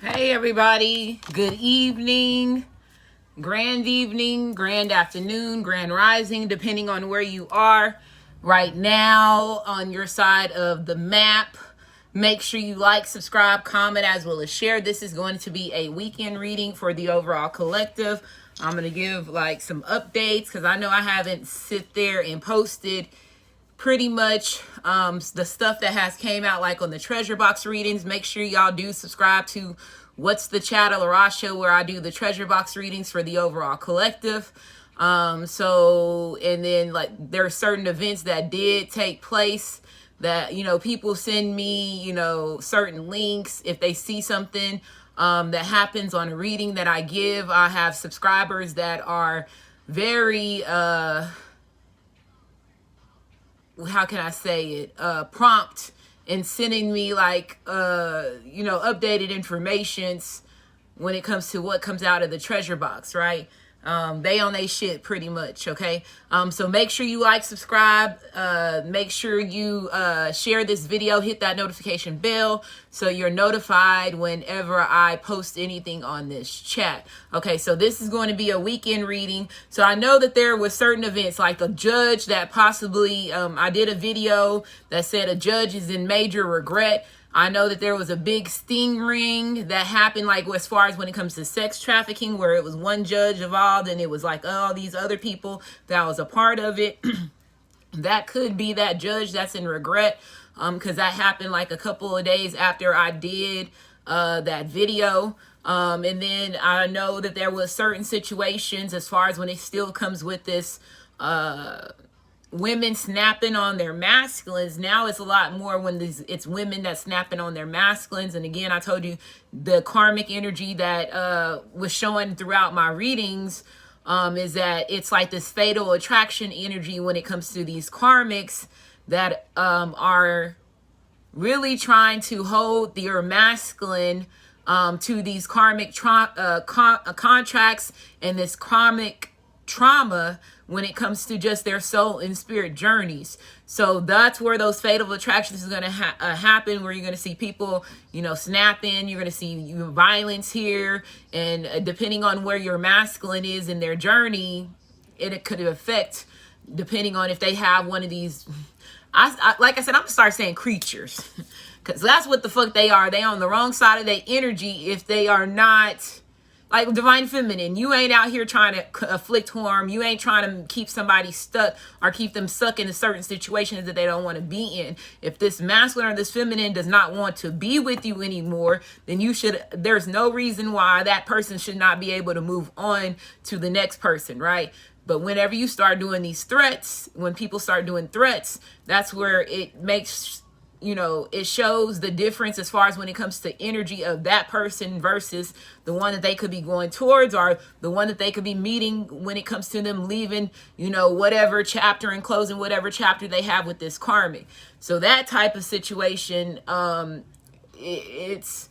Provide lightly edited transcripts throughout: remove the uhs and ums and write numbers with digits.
Hey everybody, good evening, grand afternoon, grand rising, depending on where you are right now on your side of the map. Make sure you like, subscribe, comment, as well as share. This is going to be a weekend reading for the overall collective. I'm going to give like some updates because I know I haven't sit there and posted pretty much the stuff that has came out like on the treasure box readings. Make sure y'all do subscribe to What's the Chat Show, where I do the treasure box readings for the overall collective. And then like there are certain events that did take place that, people send me, certain links if they see something that happens on a reading that I give. I have subscribers that are very how can I say it, prompt in sending me like, updated informations when it comes to what comes out of the treasure box, right? They on they shit pretty much, okay? So make sure you like, subscribe, make sure you share this video, hit that notification bell so you're notified whenever I post anything on this chat. Okay, so this is going to be a weekend reading. So I know that there were certain events like a judge that possibly, I did a video that said a judge is in major regret. I know that there was a big sting ring that happened, like as far as when it comes to sex trafficking, where it was one judge involved and it was like, oh, these other people that was a part of it. That could be that judge that's in regret, because that happened like a couple of days after I did that video. And then I know that there was certain situations as far as when it still comes with this women snapping on their masculines. Now it's a lot more when it's women that snapping on their masculines. And again, I told you the karmic energy that was showing throughout my readings is that it's like this fatal attraction energy when it comes to these karmics that are really trying to hold your masculine to these karmic contracts and this karmic trauma when it comes to just their soul and spirit journeys. So that's where those fatal attractions is going to happen, where you're going to see people, snapping. You're going to see violence here. And depending on where your masculine is in their journey, it could affect, depending on if they have one of these, like I said, I'm going to start saying creatures, because that's what the fuck they are. They on the wrong side of their energy if they are not like divine feminine. You ain't out here trying to afflict harm. You ain't trying to keep somebody stuck or keep them stuck in a certain situations that they don't want to be in. If this masculine or this feminine does not want to be with you anymore, then there's no reason why that person should not be able to move on to the next person, right? But whenever you start doing these threats, when people start doing threats, that's where it makes, it shows the difference as far as when it comes to energy of that person versus the one that they could be going towards, or the one that they could be meeting when it comes to them leaving, whatever chapter and closing whatever chapter they have with this karmic. So that type of situation, it's,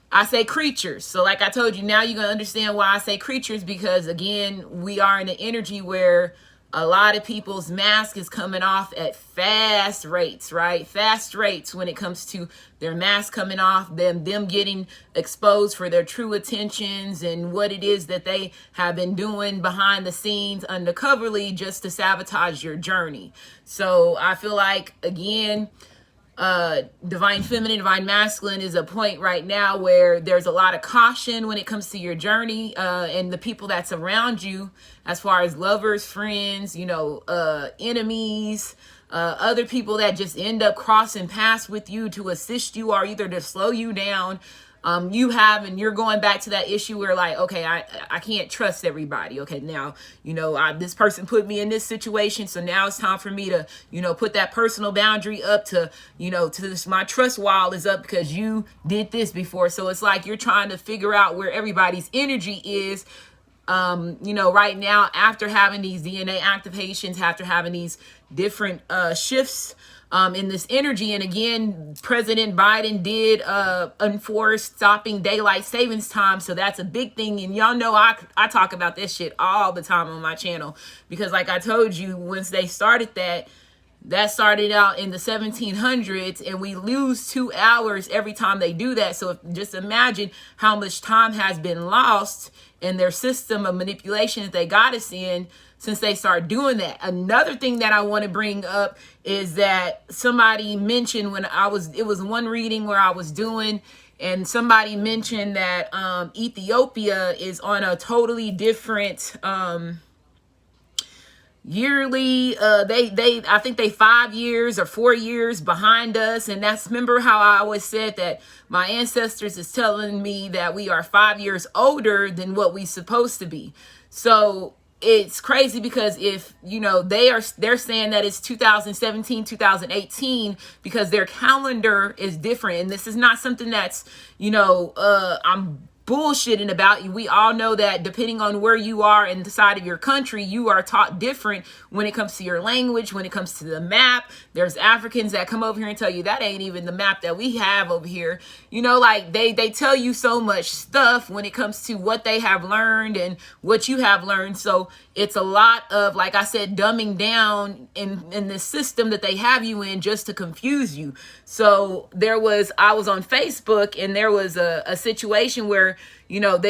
I say creatures. So like I told you, now you're going to understand why I say creatures, because again, we are in an energy where a lot of people's mask is coming off at fast rates, right? Fast rates when it comes to their mask coming off, them getting exposed for their true intentions and what it is that they have been doing behind the scenes undercoverly just to sabotage your journey. So I feel like, again, divine feminine, divine masculine is a point right now where there's a lot of caution when it comes to your journey and the people that's around you, as far as lovers, friends, enemies, other people that just end up crossing paths with you to assist you or either to slow you down. You're going back to that issue where like, okay, I can't trust everybody. Okay, now, this person put me in this situation. So now it's time for me to, put that personal boundary up to, to this, my trust wall is up because you did this before. So it's like you're trying to figure out where everybody's energy is, right now, after having these DNA activations, after having these different shifts in this energy. And again, President Biden did enforce stopping daylight savings time. So that's a big thing. And y'all know I talk about this shit all the time on my channel, because like I told you, once they started that, that started out in the 1700s, and we lose 2 hours every time they do that. So just imagine how much time has been lost in their system of manipulation that they got us in since they start doing that. Another thing that I want to bring up is that somebody mentioned when it was one reading where I was doing, and somebody mentioned that Ethiopia is on a totally different yearly, I think they 5 years or 4 years behind us. And that's, remember how I always said that my ancestors is telling me that we are 5 years older than what we supposed to be. So it's crazy, because if they're saying that it's 2017, 2018, because their calendar is different. And this is not something that's I'm bullshitting about. You, we all know that depending on where you are in the side of your country, you are taught different when it comes to your language, when it comes to the map. There's Africans that come over here and tell you that ain't even the map that we have over here. Like they tell you so much stuff when it comes to what they have learned and what you have learned. So it's a lot of, like I said, dumbing down in the system that they have you in just to confuse you. So I was on Facebook, and there was a situation where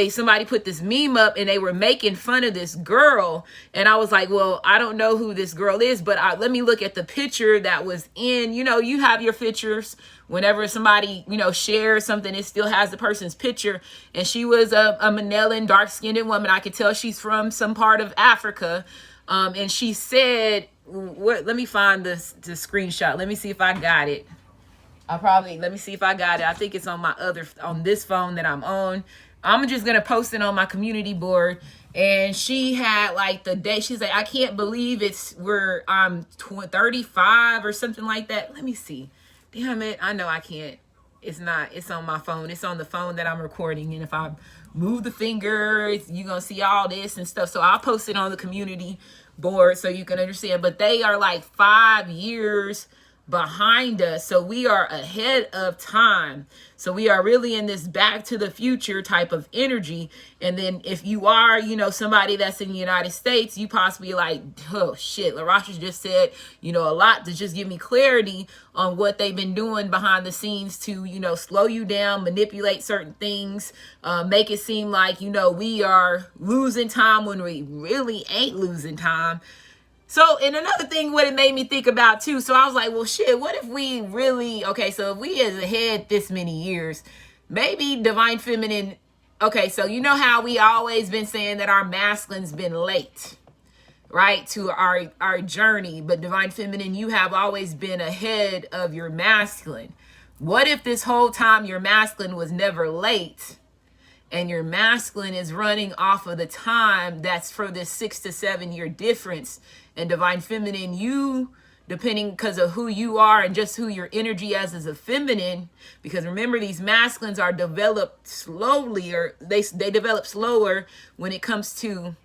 somebody put this meme up and they were making fun of this girl. And I was like, well, I don't know who this girl is, but let me look at the picture that was in, you have your pictures. Whenever somebody, shares something, it still has the person's picture. And she was a Manilan, dark-skinned woman. I could tell she's from some part of Africa. And she said, let me find the screenshot. Let me see if I got it. Let me see if I got it. I think it's on this phone that I'm on. I'm just going to post it on my community board. And she had like the day, she's like, I can't believe I'm 35 or something like that. Let me see. Damn it. I know I can't. It's on my phone. It's on the phone that I'm recording. And if I move the finger, you're going to see all this and stuff. So I'll post it on the community board so you can understand. But they are like 5 years behind us. So we are ahead of time. So we are really in this back to the future type of energy. And then if you are, somebody that's in the United States, you possibly like, oh shit, LaRasha just said, a lot to just give me clarity on what they've been doing behind the scenes to, slow you down, manipulate certain things, make it seem like, we are losing time when we really ain't losing time. So, and another thing, what it made me think about too, so I was like, well, shit, what if we really, okay, so if we is ahead this many years, maybe divine feminine, okay, so you know how we always been saying that our masculine's been late, right, to our journey, but divine feminine, you have always been ahead of your masculine. What if this whole time your masculine was never late, and your masculine is running off of the time that's for this 6 to 7 year difference? And divine feminine, you, depending because of who you are and just who your energy as a feminine, because remember, these masculines are developed slowly, or they develop slower when it comes to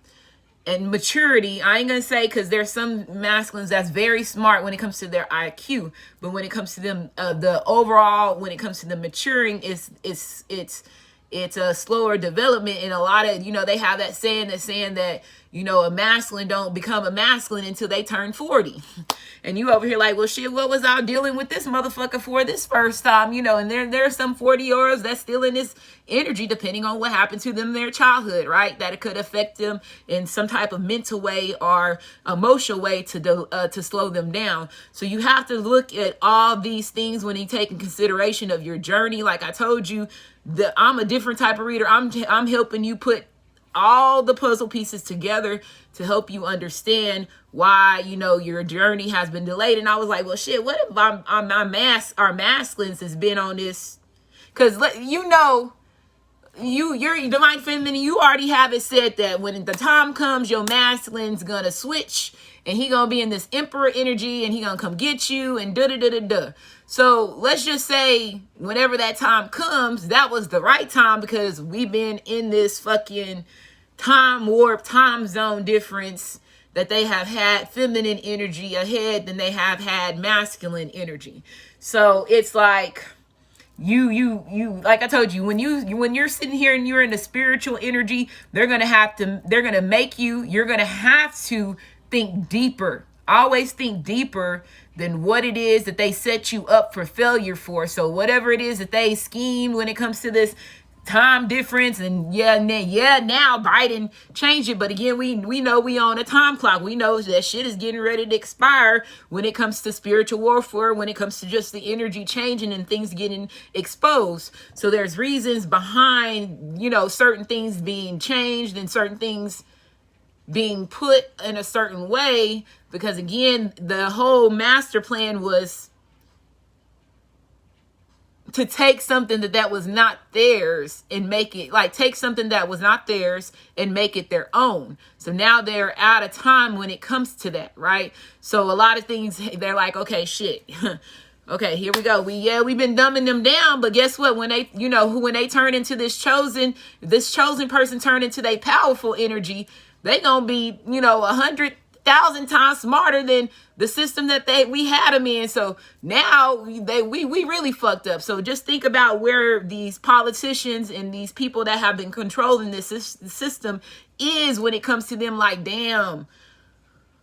and maturity. I ain't gonna say, because there's some masculines that's very smart when it comes to their IQ, but when it comes to them, the overall, when it comes to the maturing, it's a slower development. And a lot of, they have that saying that, a masculine don't become a masculine until they turn 40. And you over here like, well, shit, what was I dealing with this motherfucker for this first time? And there are some 40-year-olds that's still in this energy, depending on what happened to them in their childhood, right? That it could affect them in some type of mental way or emotional way to slow them down. So you have to look at all these things when you take in consideration of your journey. Like I told you, I'm a different type of reader. I'm helping you put all the puzzle pieces together to help you understand why, your journey has been delayed. And I was like, well, shit, what if our masculines has been on this? Because, you're divine feminine, you already have it said that when the time comes, your masculine's gonna switch and he gonna be in this emperor energy and he gonna come get you and da-da-da-da-da. So let's just say whenever that time comes, that was the right time, because we've been in this fucking time warp, time zone difference, that they have had feminine energy ahead than they have had masculine energy. So it's like, you like I told you, when you're sitting here and you're in the spiritual energy, you're gonna have to think deeper Always think deeper than what it is that they set you up for failure for. So whatever it is that they schemed when it comes to this time difference, and now Biden changed it, but again, we know we on a time clock. We know that shit is getting ready to expire when it comes to spiritual warfare, when it comes to just the energy changing and things getting exposed. So there's reasons behind, certain things being changed and certain things being put in a certain way, because again, the whole master plan was to take something that was not theirs and make it, like, take something that was not theirs and make it their own. So now they're out of time when it comes to that, right? So a lot of things, they're like, okay, shit. Okay, here we go. We've been dumbing them down, but guess what? When they, when they turn into this chosen person turn into their powerful energy, they gonna be, 100,000 times smarter than the system that we had them in. So now we really fucked up. So just think about where these politicians and these people that have been controlling this system is when it comes to them. Like, damn,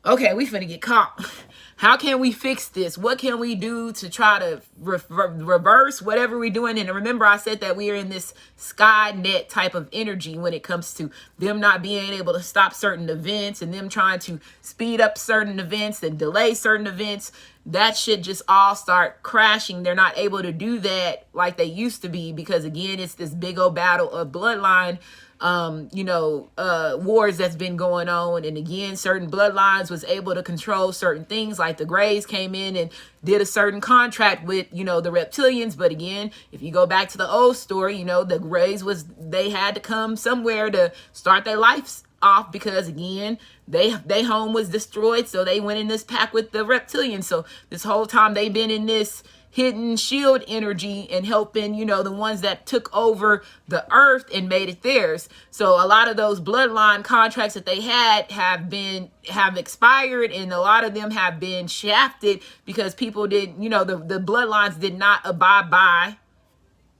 okay, we finna get caught. How can we fix this? What can we do to try to reverse whatever we're doing? And remember, I said that we are in this Skynet type of energy when it comes to them not being able to stop certain events and them trying to speed up certain events and delay certain events. That should just all start crashing. They're not able to do that like they used to be, because again, it's this big old battle of bloodline wars that's been going on. And again, certain bloodlines was able to control certain things, like the Greys came in and did a certain contract with, the reptilians. But again, if you go back to the old story, the Greys they had to come somewhere to start their lives off, because again, they home was destroyed. So they went in this pack with the reptilians. So this whole time they've been in this hidden shield energy and helping, the ones that took over the earth and made it theirs. So a lot of those bloodline contracts that they have expired, and a lot of them have been shafted because people did, the bloodlines did not abide by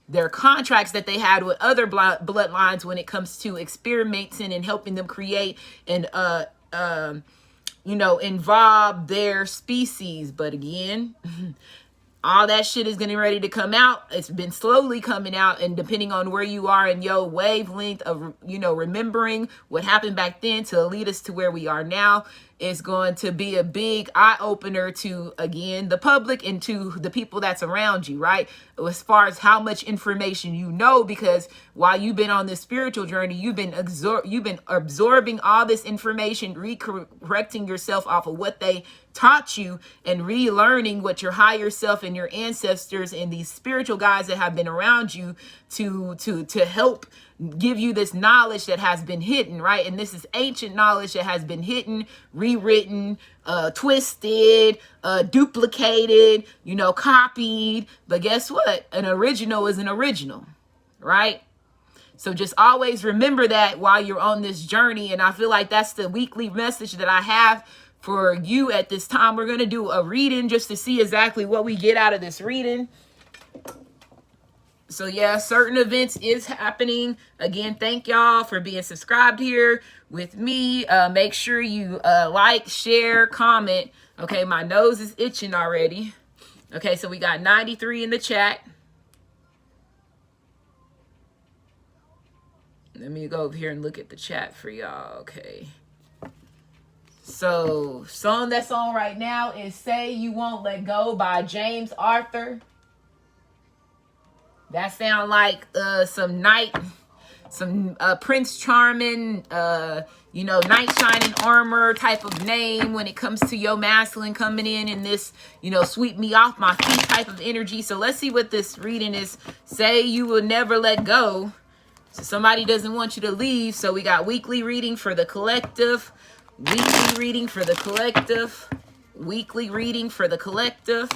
their contracts that they had with other bloodlines when it comes to experimenting and helping them create and involve their species. But again, all that shit is getting ready to come out. It's been slowly coming out, and depending on where you are in your wavelength of, remembering what happened back then to lead us to where we are now, is going to be a big eye-opener to, again, the public and to the people that's around you, right? As far as how much information you know, because while you've been on this spiritual journey, you've been absorbing all this information, recorrecting yourself off of what they taught you, and relearning what your higher self and your ancestors and these spiritual guides that have been around you to help give you this knowledge that has been hidden, right? And this is ancient knowledge that has been hidden, rewritten, twisted, duplicated, copied. But guess what? An original is an original, right? So just always remember that while you're on this journey. And I feel like that's the weekly message that I have for you at this time. We're going to do a reading just to see exactly what we get out of this reading. So yeah, certain events is happening. Again, thank y'all for being subscribed here with me. Make sure you like, share, comment. Okay, my nose is itching already. Okay, so we got 93 in the chat. Let me go over here and look at the chat for y'all. Okay. So, song that's on right now is Say You Won't Let Go by James Arthur. That sound like some Prince Charming, knight shining armor type of name when it comes to your masculine coming in this, sweep me off my feet type of energy. So let's see what this reading is. Say you will never let go. So somebody doesn't want you to leave. So we got weekly reading for the collective. Weekly reading for the collective. Weekly reading for the collective.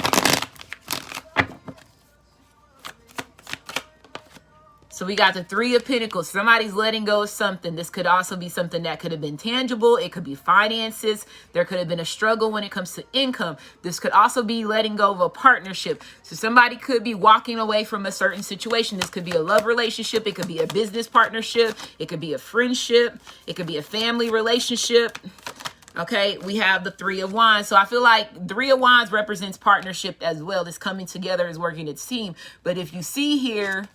So we got the Three of Pentacles. Somebody's letting go of something. This could also be something that could have been tangible. It could be finances. There could have been a struggle when it comes to income. This could also be letting go of a partnership. So somebody could be walking away from a certain situation. This could be a love relationship. It could be a business partnership. It could be a friendship. It could be a family relationship. Okay, we have the Three of Wands. So I feel like Three of Wands represents partnership as well. This coming together is working its team. But if you see here,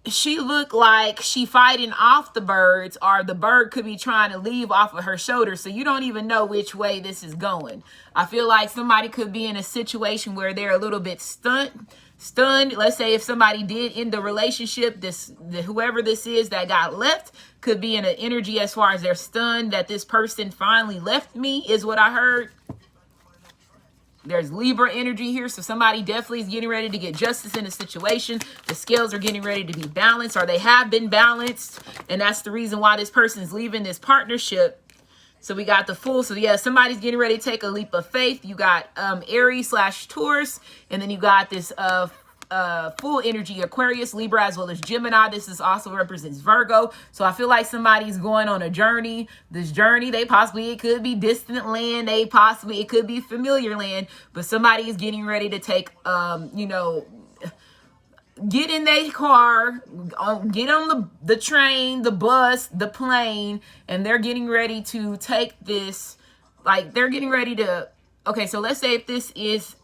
she looked like she fighting off the birds, or the bird could be trying to leave off of her shoulder. So you don't even know which way this is going. I feel like somebody could be in a situation where they're a little bit stunned. Let's say if somebody did end the relationship, whoever this is that got left could be in an energy as far as they're stunned that this person finally left me, is what I heard. There's Libra energy here, so somebody definitely is getting ready to get justice in a situation. The scales are getting ready to be balanced, or they have been balanced, and that's the reason why this person's leaving this partnership. So we got the Fool. So yeah, somebody's getting ready to take a leap of faith. You got Aries / Taurus, and then you got this full energy Aquarius, Libra, as well as Gemini. This is also represents Virgo. So I feel like somebody's going on a journey. This journey, it could be distant land, it could be familiar land, but somebody is getting ready to take get in their car, get on the train, the bus, the plane, and they're getting ready to take this, like they're getting ready to, okay, so let's say if this is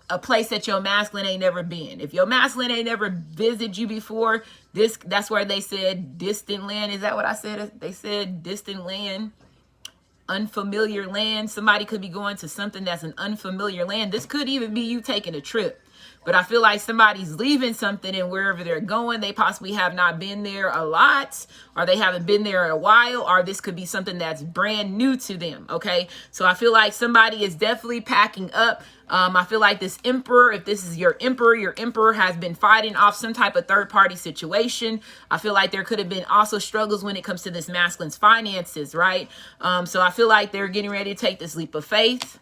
a place that your masculine ain't never been. If your masculine ain't never visited you before, that's where they said distant land. Is that what I said? They said distant land, unfamiliar land. Somebody could be going to something that's an unfamiliar land. This could even be you taking a trip. But I feel like somebody's leaving something, and wherever they're going, they possibly have not been there a lot, or they haven't been there in a while, or this could be something that's brand new to them, okay? So I feel like somebody is definitely packing up. I feel like this Emperor, if this is your Emperor has been fighting off some type of third-party situation. I feel like there could have been also struggles when it comes to this masculine's finances, right? So I feel like they're getting ready to take this leap of faith.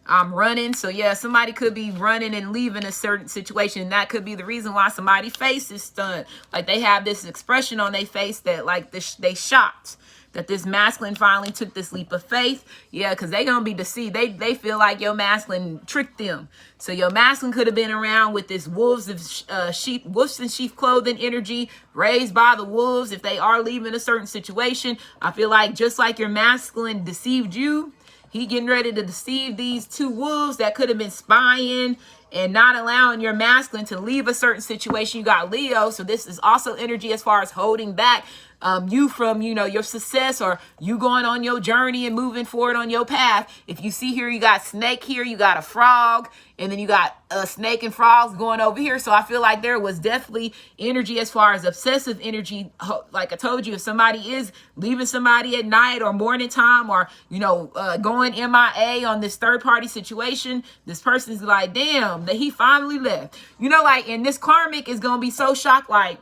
I'm running. So yeah, somebody could be running and leaving a certain situation. That could be the reason why somebody's face is stunned. Like they have this expression on their face that like they shocked that this masculine finally took this leap of faith. Yeah, because they gonna be deceived. They feel like your masculine tricked them. So your masculine could have been around with this wolves in sheep clothing energy, raised by the wolves. If they are leaving a certain situation, I feel like just like your masculine deceived you, he getting ready to deceive these two wolves that could have been spying and not allowing your masculine to leave a certain situation. You got Leo. So this is also energy as far as holding back you from, your success, or you going on your journey and moving forward on your path. If you see here, you got snake here, you got a frog, and then you got a snake and frogs going over here. So I feel like there was definitely energy as far as obsessive energy. Like I told you, if somebody is leaving somebody at night or morning time, or, going MIA on this third party situation, this person's like, damn, that he finally left. And this karmic is going to be so shocked, like,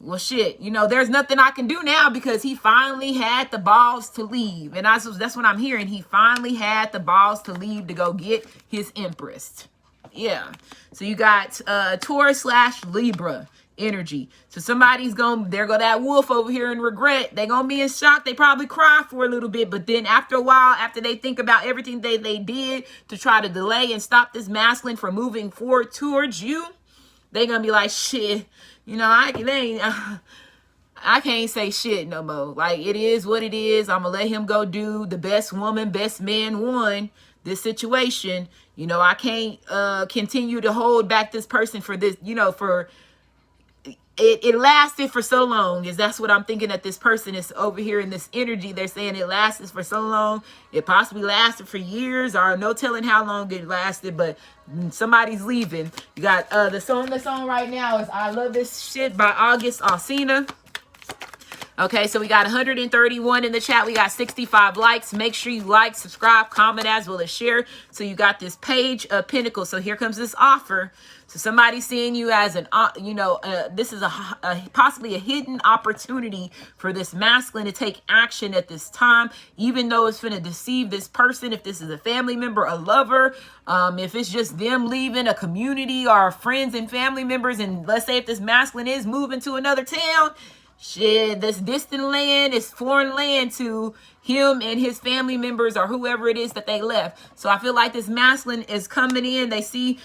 well, shit, there's nothing I can do now because he finally had the balls to leave. And that's what I'm hearing. He finally had the balls to leave to go get his Empress. Yeah. So you got Taurus / Libra energy. So there go that wolf over here in regret. They're going to be in shock. They probably cry for a little bit. But then after a while, after they think about everything they did to try to delay and stop this masculine from moving forward towards you, they're going to be like, shit. I can't say shit no more. Like, it is what it is. I'm going to let him go do the best woman, best man won this situation. I can't continue to hold back this person for this, for it lasted for so long. That's what I'm thinking, that this person is over here in this energy. They're saying it lasted for so long. It possibly lasted for years, or no telling how long it lasted, but somebody's leaving. You got the song that's on right now is I Love This Shit by August Alsina. Okay, so we got 131 in the chat. We got 65 likes. Make sure you like, subscribe, comment, as well as share. So you got this Page of Pentacles. So here comes this offer. So somebody's seeing you as an, this is possibly a hidden opportunity for this masculine to take action at this time, even though it's going to deceive this person. If this is a family member, a lover, if it's just them leaving a community or friends and family members, and let's say if this masculine is moving to another town, shit, this distant land is foreign land to him and his family members or whoever it is that they left. So I feel like this masculine is coming in. They see,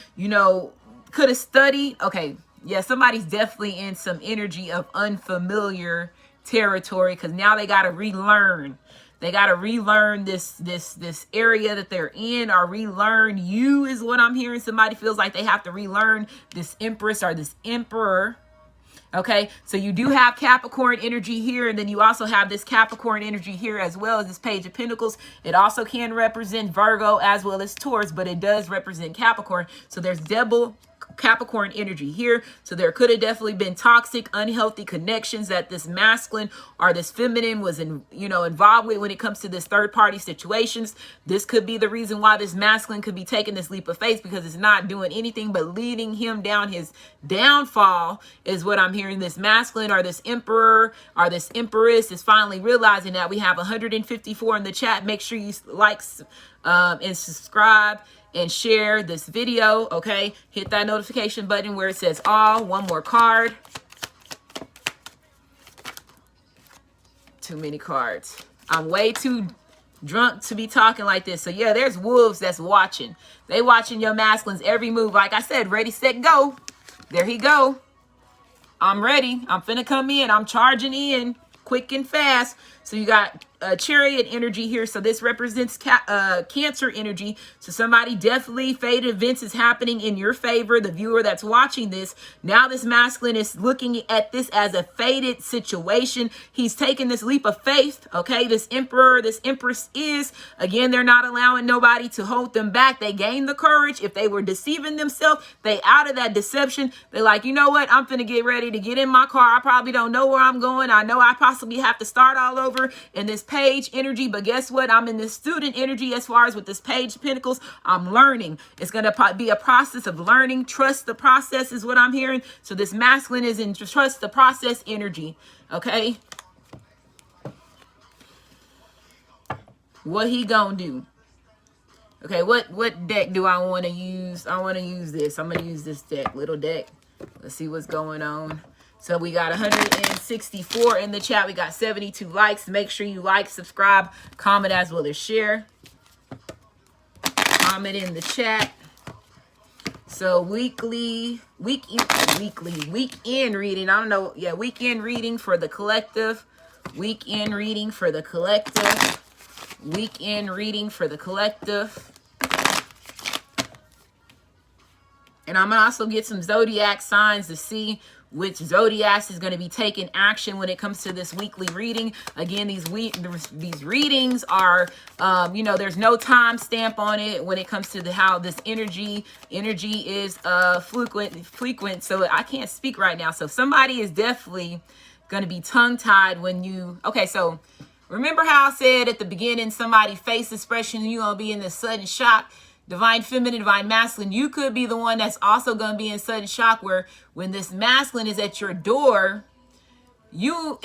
could have studied. Okay, yeah, somebody's definitely in some energy of unfamiliar territory, because now they got to relearn. They got to relearn this area that they're in, or relearn you is what I'm hearing. Somebody feels like they have to relearn this empress or this emperor. Okay, so you do have Capricorn energy here, and then you also have this Capricorn energy here as well as this Page of Pentacles. It also can represent Virgo as well as Taurus, but it does represent Capricorn. So there's double Capricorn energy here. So there could have definitely been toxic, unhealthy connections that this masculine or this feminine was involved with when it comes to this third party situations. This could be the reason why this masculine could be taking this leap of faith, because it's not doing anything but leading him down his downfall, is what I'm hearing. This masculine or this emperor or this empress is finally realizing that. We have 154 in the chat. Make sure you like and subscribe and share this video. Okay, hit that notification button where it says all. One more card. Too many cards. I'm way too drunk to be talking like this. So yeah, there's wolves that's watching. They watching your masculines every move. Like I said, ready, set, go. There he go. I'm ready. I'm finna come in. I'm charging in quick and fast. So you got Chariot energy here. So this represents Cancer energy. So somebody definitely, fate events is happening in your favor. The viewer that's watching this, now this masculine is looking at this as a fated situation. He's taking this leap of faith. Okay, this emperor, this empress is, again, they're not allowing nobody to hold them back. They gain the courage. If they were deceiving themselves, they out of that deception. They're like, you know what? I'm finna get ready to get in my car. I probably don't know where I'm going. I know I possibly have to start all over in this Page energy, but guess what? I'm in this student energy. As far as with this Page of Pentacles, I'm learning. It's going to be a process of learning. Trust the process is what I'm hearing. So this masculine is in trust the process energy. Okay, what he gonna do? Okay, what deck do I want to use? I want to use this. I'm gonna use this deck, little deck. Let's see what's going on. So we got 164 in the chat. We got 72 likes. Make sure you like, subscribe, comment as well as share. Comment in the chat. So weekend reading. I don't know. Yeah, weekend reading for the collective. Weekend reading for the collective. Weekend reading for the collective. And I'm going to also get some zodiac signs to see which zodiacs is going to be taking action when it comes to this weekly reading. Again, these readings are, there's no time stamp on it when it comes to how this energy is frequent. So I can't speak right now. So somebody is definitely going to be tongue-tied when you, okay, so remember how I said at the beginning, somebody face expression, you're going to be in this sudden shock. Divine feminine, divine masculine, you could be the one that's also going to be in sudden shock, where when this masculine is at your door, you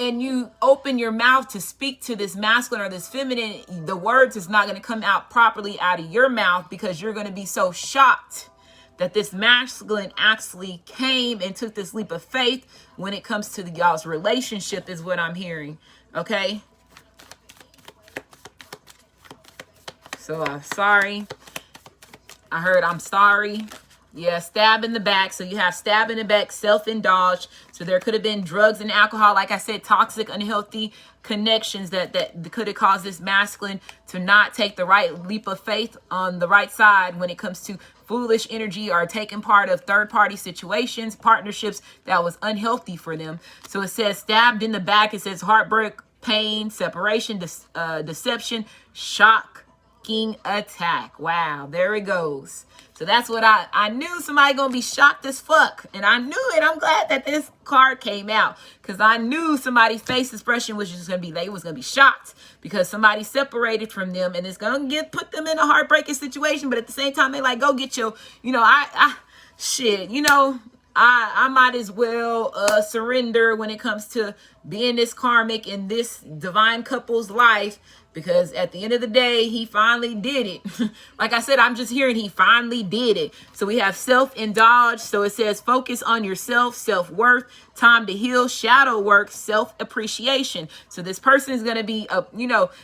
open your mouth to speak to this masculine or this feminine, the words is not going to come out properly out of your mouth, because you're going to be so shocked that this masculine actually came and took this leap of faith when it comes to y'all's relationship, is what I'm hearing. Okay, so I'm sorry. I heard I'm sorry. Yeah, stab in the back. So you have stab in the back, self-indulged. So there could have been drugs and alcohol, like I said, toxic, unhealthy connections that could have caused this masculine to not take the right leap of faith on the right side when it comes to foolish energy or taking part of third-party situations, partnerships that was unhealthy for them. So it says stabbed in the back. It says heartbreak, pain, separation, deception, shock, attack. Wow, there it goes. So that's what I knew. Somebody gonna be shocked as fuck, and I knew it. I'm glad that this card came out, because I knew somebody's face expression was just gonna be, they was gonna be shocked because somebody separated from them, and it's gonna put them in a heartbreaking situation. But at the same time, they like, go get your, I might as well surrender when it comes to being this karmic in this divine couple's life, because at the end of the day, he finally did it. Like I said, I'm just hearing he finally did it. So we have self-indulge. So it says focus on yourself, self-worth, time to heal, shadow work, self-appreciation. So this person is going to be,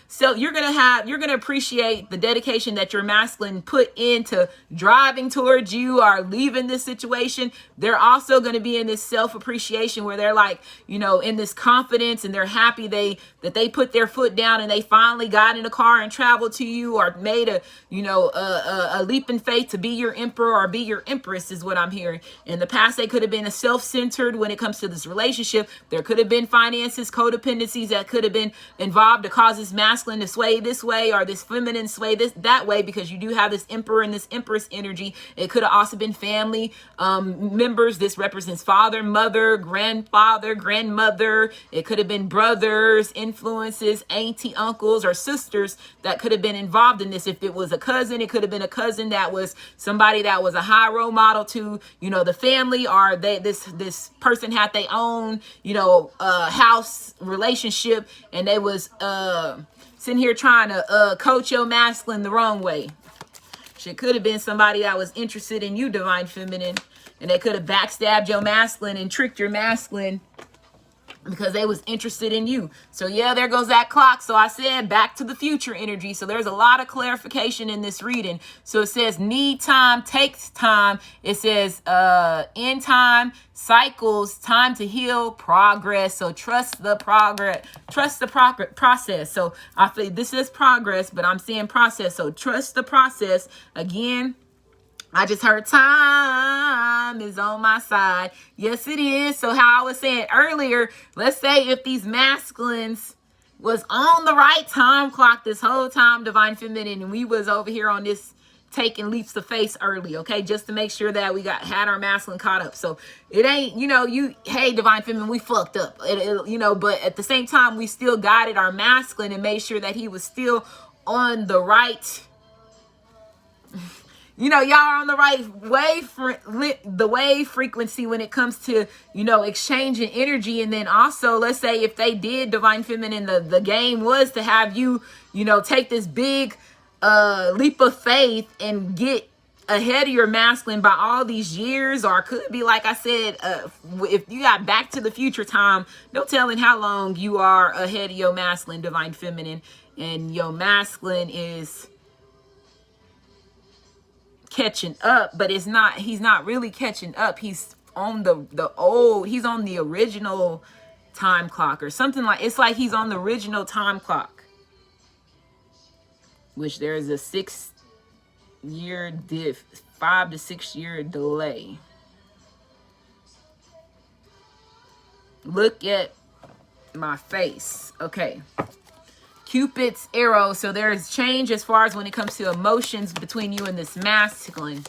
so you're going to appreciate the dedication that your masculine put into driving towards you or leaving this situation. They're also going to be in this self-appreciation where they're like, in this confidence, and they're happy that they put their foot down and they finally got in a car and traveled to you, or made a leap in faith to be your emperor or be your empress, is what I'm hearing. In the past, they could have been a self-centered when it comes to this relationship. There could have been finances, codependencies that could have been involved to cause this masculine to sway this way or this feminine sway that way, because you do have this emperor and this empress energy. It could have also been family members. This represents father, mother, grandfather, grandmother. It could have been brothers, influences, auntie, uncles, or sisters that could have been involved in this. If it was a cousin, it could have been a cousin that was somebody that was a high role model to, the family, or this person had their own, house relationship, and they was sitting here trying to coach your masculine the wrong way. She could have been somebody that was interested in you, divine feminine, and they could have backstabbed your masculine and tricked your masculine because they was interested in you. So yeah, there goes that clock. So I said back to the future energy. So there's a lot of clarification in this reading. So it says need time, takes time. It says end time, cycles, time to heal, progress. So trust the process. So I feel this is progress, but I'm saying process. So trust the process. Again, I just heard time is on my side. Yes, it is. So how I was saying earlier, let's say if these masculines was on the right time clock this whole time, divine feminine, and we was over here on this taking leaps of faith early, okay, just to make sure that we had our masculine caught up. So it ain't, hey, divine feminine, we fucked up, but at the same time, we still guided our masculine and made sure that he was still on the right, y'all are on the right wave frequency when it comes to, exchanging energy. And then also, let's say if they did, divine feminine, the game was to have you, take this big leap of faith and get ahead of your masculine by all these years, or could be, like I said, if you got back to the future time, no telling how long you are ahead of your masculine, divine feminine, and your masculine is catching up, but he's not really catching up. He's on he's on the original time clock, or something like, it's like he's on the original time clock, which there is a 5 to 6 year delay. Look at my face. Okay. Cupid's arrow. So there's change as far as when it comes to emotions between you and this masculine.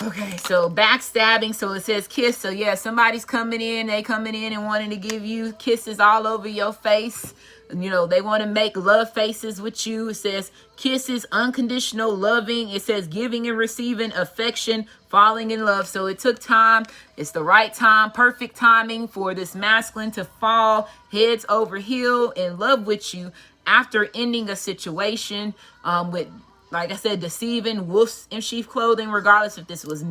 Okay, so backstabbing. So it says kiss. So yeah, somebody's coming in. They coming in and wanting to give you kisses all over your face. They want to make love faces with you. It says kisses, unconditional loving. It says giving and receiving affection, falling in love. So it took time. It's the right time, perfect timing for this masculine to fall heads over heel in love with you after ending a situation with, like I said, deceiving, wolves in sheep clothing, regardless if this was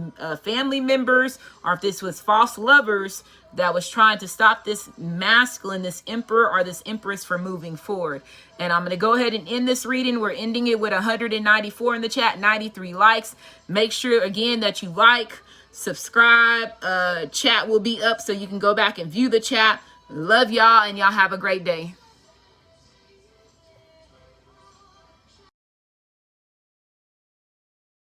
family members or if this was false lovers that was trying to stop this masculine, this emperor or this empress from moving forward. And I'm going to go ahead and end this reading. We're ending it with 194 in the chat, 93 likes. Make sure, again, that you like, subscribe. Chat will be up so you can go back and view the chat. Love y'all, and y'all have a great day.